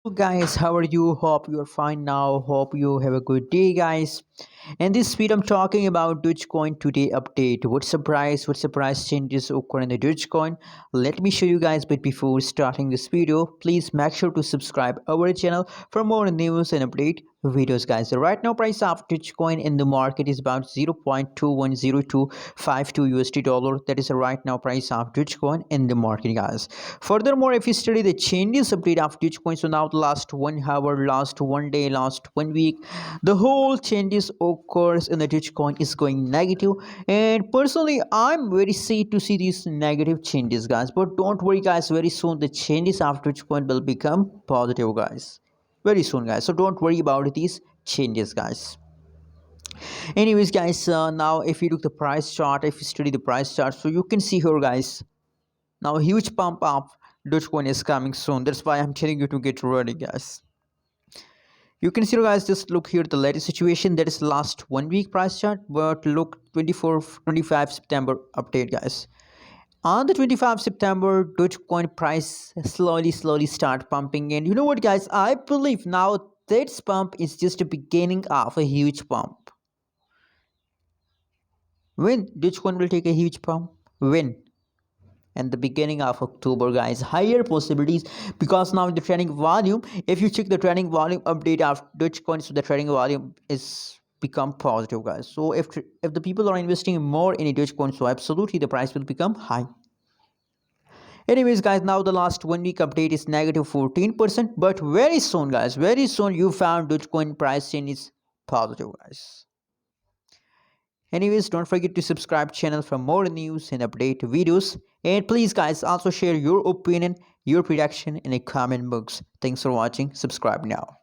Hello guys, how are you? Hope you are fine now. Hope you have a good day, guys. In this video, I'm talking about Dogecoin today update. What's the price? What's the price changes occur in the Dogecoin? Let me show you guys. But before starting this video, please make sure to subscribe our channel for more news and update videos, guys. The right now price of Dogecoin in the market is about 0.210252 USD dollar. That is the right now price of Dogecoin in the market, guys. Furthermore, if you study the changes update of Dogecoin, so now the last 1 hour, last one day, last 1 week, the whole changes occurs in the Dogecoin is going negative. And personally, I'm very sad to see these negative changes, guys. But don't worry, guys. Very soon the changes of Dogecoin will become positive, guys. Very soon, guys. So don't worry about these changes, guys. Anyways, guys, now if you look the price chart, if you study the price chart, so you can see here, guys, now a huge pump up Dogecoin is coming soon. That's why I'm telling you to get ready, guys. You can see, guys, just look here the latest situation. That is last 1 week price chart. But look 25 September update, guys. On the 25 September, Dogecoin price slowly start pumping. And you know what, guys? I believe now this pump is just the beginning of a huge pump. When Dogecoin will take a huge pump? When? And the beginning of October, guys, higher possibilities, because now in the trading volume, if you check the trading volume update of Dogecoin, so the trading volume is become positive, guys. So if the people are investing more in a Dogecoin, so absolutely the price will become high. Anyways, guys, now the last 1 week update is negative 14%, but very soon, guys, very soon you found Dogecoin price change is positive, guys. Anyways, don't forget to subscribe channel for more news and update videos. And please, guys, also share your opinion, your prediction in the comment box. Thanks for watching. Subscribe now.